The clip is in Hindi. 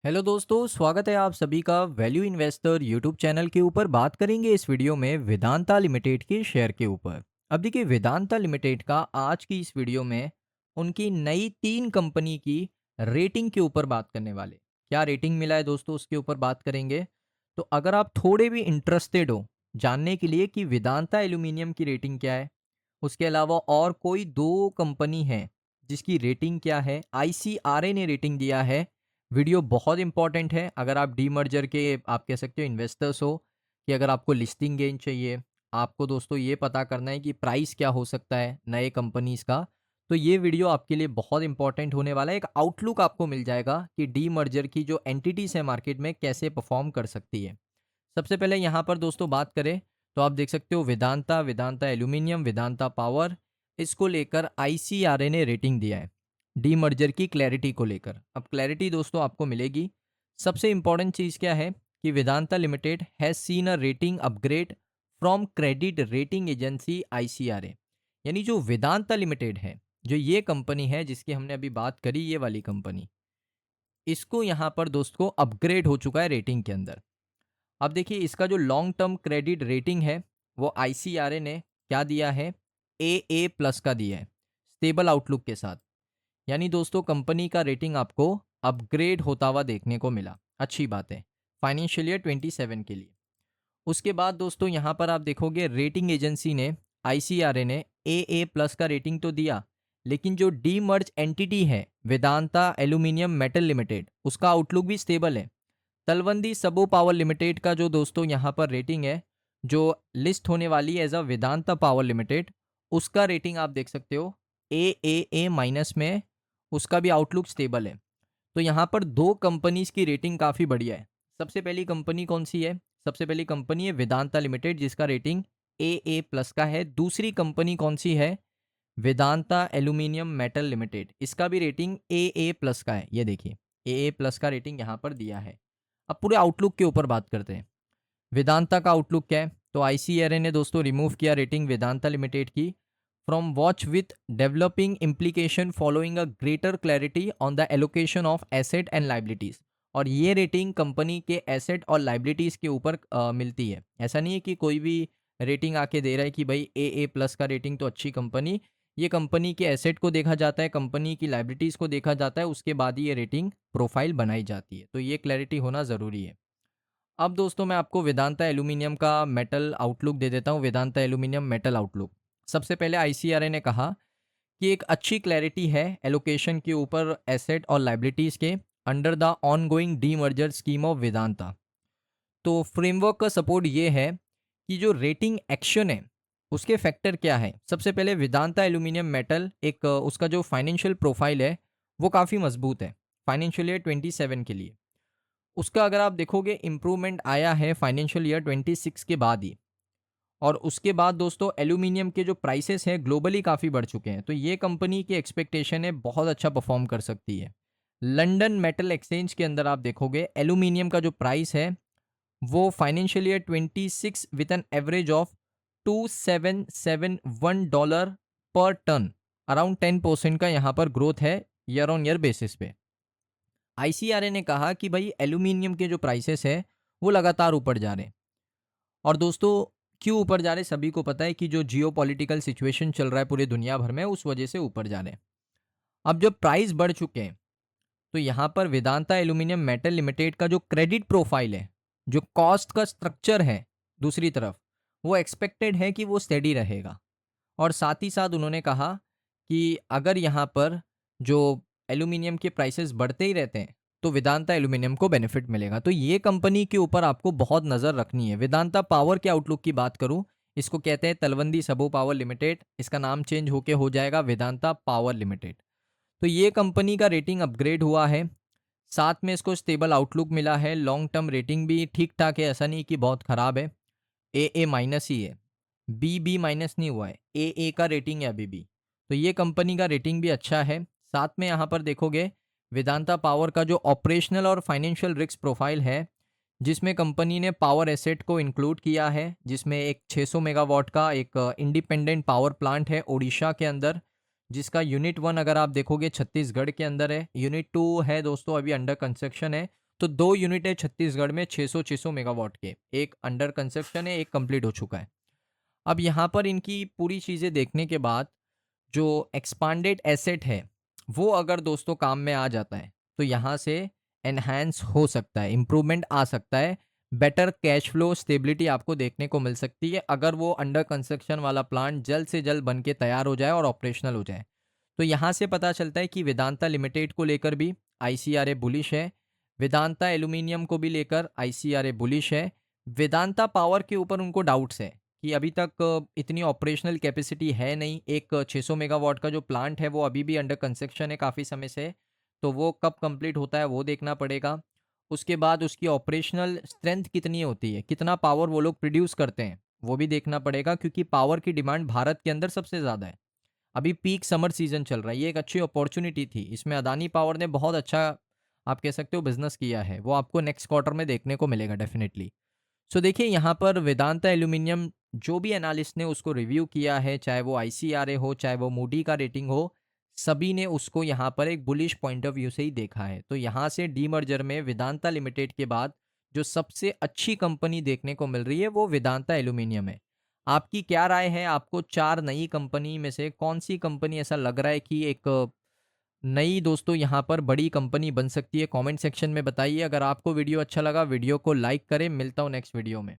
हेलो दोस्तों, स्वागत है आप सभी का वैल्यू इन्वेस्टर यूट्यूब चैनल के ऊपर। बात करेंगे इस वीडियो में वेदांता लिमिटेड के शेयर के ऊपर। अब देखिए, वेदांता लिमिटेड का आज की इस वीडियो में उनकी नई 3 कंपनी की रेटिंग के ऊपर बात करने वाले। क्या रेटिंग मिला है दोस्तों, उसके ऊपर बात करेंगे। तो अगर आप थोड़े भी इंटरेस्टेड हो जानने के लिए कि वेदांता एल्यूमिनियम की रेटिंग क्या है, उसके अलावा और कोई 2 कंपनी है जिसकी रेटिंग क्या है, आईसीआरए ने रेटिंग दिया है। वीडियो बहुत इंपॉर्टेंट है। अगर आप डीमर्जर के आप कह सकते हो इन्वेस्टर्स हो, कि अगर आपको लिस्टिंग गेन चाहिए, आपको दोस्तों ये पता करना है कि प्राइस क्या हो सकता है नए कंपनीज का, तो ये वीडियो आपके लिए बहुत इंपॉर्टेंट होने वाला है। एक आउटलुक आपको मिल जाएगा कि डीमर्जर की जो एंटिटीज है मार्केट में कैसे परफॉर्म कर सकती है। सबसे पहले यहाँ पर दोस्तों बात करें तो आप देख सकते हो वेदांता, वेदांता एल्यूमिनियम, वेदांता पावर, इसको लेकर आईसीआरए ने रेटिंग दिया है डीमर्जर की क्लैरिटी को लेकर। अब क्लैरिटी दोस्तों आपको मिलेगी। सबसे इंपॉर्टेंट चीज़ क्या है कि Vedanta limited has seen a rating upgrade from credit rating agency ICRA. यानी जो वेदांता लिमिटेड है, जो ये कंपनी है जिसकी हमने अभी बात करी, ये वाली कंपनी, इसको यहाँ पर दोस्तों अपग्रेड हो चुका है रेटिंग के अंदर। अब देखिए, इसका जो लॉन्ग टर्म क्रेडिट रेटिंग है वो आईसीआरए ने क्या दिया है, ए प्लस का दिया है, स्टेबल आउटलुक के साथ। यानी दोस्तों कंपनी का रेटिंग आपको अपग्रेड होता हुआ देखने को मिला। अच्छी बात है फाइनेंशियल ईयर 27 के लिए। उसके बाद दोस्तों यहाँ पर आप देखोगे रेटिंग एजेंसी ने, आईसीआरए ने ए प्लस का रेटिंग तो दिया, लेकिन जो डीमर्ज एंटिटी है वेदांता एल्यूमिनियम मेटल लिमिटेड, उसका आउटलुक भी स्टेबल है। तलवंदी सबो पावर लिमिटेड का जो दोस्तों यहाँ पर रेटिंग है, जो लिस्ट होने वाली है as a Vedanta power limited, उसका रेटिंग आप देख सकते हो ए माइनस में है, उसका भी आउटलुक स्टेबल है। तो यहाँ पर 2 कंपनीज की रेटिंग काफ़ी बढ़िया है। सबसे पहली कंपनी कौन सी है? सबसे पहली कंपनी है वेदांता लिमिटेड जिसका रेटिंग ए प्लस का है। दूसरी कंपनी कौन सी है? वेदांता एल्यूमिनियम मेटल लिमिटेड, इसका भी रेटिंग ए प्लस का है। ये देखिए, ए प्लस का रेटिंग यहाँ पर दिया है। अब पूरे आउटलुक के ऊपर बात करते हैं। वेदांता का आउटलुक क्या है? तो आईसीआरए ने दोस्तों रिमूव किया रेटिंग वेदांता लिमिटेड की from watch with developing implication following a greater clarity on the allocation of asset and liabilities. और ये रेटिंग कंपनी के एसेट और लाइबिलिटीज के ऊपर मिलती है। ऐसा नहीं है कि कोई भी रेटिंग आके दे रहा है कि भाई ए प्लस का रेटिंग तो अच्छी कंपनी। ये कंपनी के एसेट को देखा जाता है, कंपनी की लाइबिलिटीज को देखा जाता है, उसके बाद ही ये रेटिंग प्रोफाइल बनाई जाती है। तो ये क्लैरिटी होना ज़रूरी है। अब दोस्तों मैं आपको वेदांता एल्यूमिनियम का मेटल आउटलुक दे देता हूँ। वेदांता एल्यूमिनियम मेटल आउटलुक, सबसे पहले आईसीआरए ने कहा कि एक अच्छी क्लैरिटी है एलोकेशन के ऊपर एसेट और लाइबिलिटीज के under the ongoing demerger scheme of Vedanta. तो फ्रेमवर्क का सपोर्ट ये है कि जो रेटिंग एक्शन है उसके फैक्टर क्या है। सबसे पहले वेदांता एल्यूमिनियम मेटल एक उसका जो फाइनेंशियल प्रोफाइल है वो काफ़ी मजबूत है फाइनेंशियल ईयर 27 के लिए। उसका अगर आप देखोगे इम्प्रूवमेंट आया है फाइनेंशियल ईयर 26 के बाद ही। और उसके बाद दोस्तों एल्यूमिनियम के जो प्राइसेस हैं ग्लोबली काफ़ी बढ़ चुके हैं, तो ये कंपनी की एक्सपेक्टेशन है बहुत अच्छा परफॉर्म कर सकती है। लंदन मेटल एक्सचेंज के अंदर आप देखोगे एल्यूमिनियम का जो प्राइस है वो financial year 26 with an average of $2771 पर टन, अराउंड 10% का यहाँ पर ग्रोथ है ईयर ऑन ईयर बेसिस पे। आईसीआरए ने कहा कि भाई एल्यूमिनियम के जो प्राइसेस है वो लगातार ऊपर जा रहे हैं। और दोस्तों क्यों ऊपर जा रहे हैं, सभी को पता है कि जो जियो पॉलिटिकल सिचुएशन चल रहा है पूरे दुनिया भर में, उस वजह से ऊपर जा रहे हैं। अब जब प्राइस बढ़ चुके हैं तो यहाँ पर वेदांता एल्यूमिनियम मेटल लिमिटेड का जो क्रेडिट प्रोफाइल है, जो कॉस्ट का स्ट्रक्चर है, दूसरी तरफ वो एक्सपेक्टेड है कि वो स्टेडी रहेगा। और साथ ही साथ उन्होंने कहा कि अगर यहाँ पर जो एल्यूमिनियम के प्राइसेस बढ़ते ही रहते हैं तो वेदांता एल्यूमिनियम को बेनिफिट मिलेगा। तो ये कंपनी के ऊपर आपको बहुत नज़र रखनी है। वेदांता पावर के आउटलुक की बात करूँ, इसको कहते हैं तलवंदी सबो पावर लिमिटेड, इसका नाम चेंज होके हो जाएगा वेदांता पावर लिमिटेड। तो ये कंपनी का रेटिंग अपग्रेड हुआ है, साथ में इसको स्टेबल आउटलुक मिला है। लॉन्ग टर्म रेटिंग भी ठीक ठाक है, ऐसा नहीं कि बहुत ख़राब है। ए माइनस ही है, बी माइनस नहीं हुआ है, ए का रेटिंग है अभी भी। तो ये कंपनी का रेटिंग भी अच्छा है। साथ में यहाँ पर देखोगे वेदांता पावर का जो ऑपरेशनल और फाइनेंशियल रिस्क प्रोफाइल है, जिसमें कंपनी ने पावर एसेट को इंक्लूड किया है, जिसमें एक 600 मेगावाट का एक इंडिपेंडेंट पावर प्लांट है ओडिशा के अंदर, जिसका यूनिट 1 अगर आप देखोगे छत्तीसगढ़ के अंदर है, यूनिट 2 है दोस्तों अभी अंडर कंस्ट्रक्शन है। तो 2 यूनिट है छत्तीसगढ़ में 600-600 मेगावाट के। एक अंडर कंस्ट्रक्शन है, एक कंप्लीट हो चुका है। अब यहाँ पर इनकी पूरी चीज़ें देखने के बाद जो एक्सपांडेड एसेट है, वो अगर दोस्तों काम में आ जाता है, तो यहाँ से एनहांस हो सकता है, इम्प्रूवमेंट आ सकता है, बेटर कैश फ्लो स्टेबिलिटी आपको देखने को मिल सकती है अगर वो अंडर कंस्ट्रक्शन वाला प्लांट जल्द से जल्द बन के तैयार हो जाए और ऑपरेशनल हो जाए। तो यहाँ से पता चलता है कि वेदांता लिमिटेड को लेकर भी आईसीआरए बुलिश है, वेदांता एल्यूमिनियम को भी लेकर आईसीआरए बुलिश है, वेदांता पावर के ऊपर उनको डाउट्स है कि अभी तक इतनी ऑपरेशनल कैपेसिटी है नहीं। एक 600 मेगावाट का जो प्लांट है वो अभी भी अंडर कंस्ट्रक्शन है काफ़ी समय से, तो वो कब कंप्लीट होता है वो देखना पड़ेगा। उसके बाद उसकी ऑपरेशनल स्ट्रेंथ कितनी होती है, कितना पावर वो लोग प्रोड्यूस करते हैं, वो भी देखना पड़ेगा क्योंकि पावर की डिमांड भारत के अंदर सबसे ज़्यादा है। अभी पीक समर सीजन चल रहा है, ये एक अच्छी अपॉर्चुनिटी थी। इसमें अदानी पावर ने बहुत अच्छा आप कह सकते हो बिजनेस किया है, वो आपको नेक्स्ट क्वार्टर में देखने को मिलेगा डेफिनेटली। सो देखिए यहाँ पर वेदांता एल्यूमिनियम जो भी एनालिस्ट ने उसको रिव्यू किया है, चाहे वो आईसीआरए हो, चाहे वो मूडी का रेटिंग हो, सभी ने उसको यहाँ पर एक बुलिश पॉइंट ऑफ व्यू से ही देखा है। तो यहाँ से डीमर्जर में वेदांता लिमिटेड के बाद जो सबसे अच्छी कंपनी देखने को मिल रही है वो वेदांता एल्यूमिनियम है। आपकी क्या राय है? आपको 4 नई कंपनी में से कौन-सी कंपनी ऐसा लग रहा है कि एक नई दोस्तों यहाँ पर बड़ी कंपनी बन सकती है? कमेंट सेक्शन में बताइए। अगर आपको वीडियो अच्छा लगा, वीडियो को लाइक करें। मिलता हूँ नेक्स्ट वीडियो में।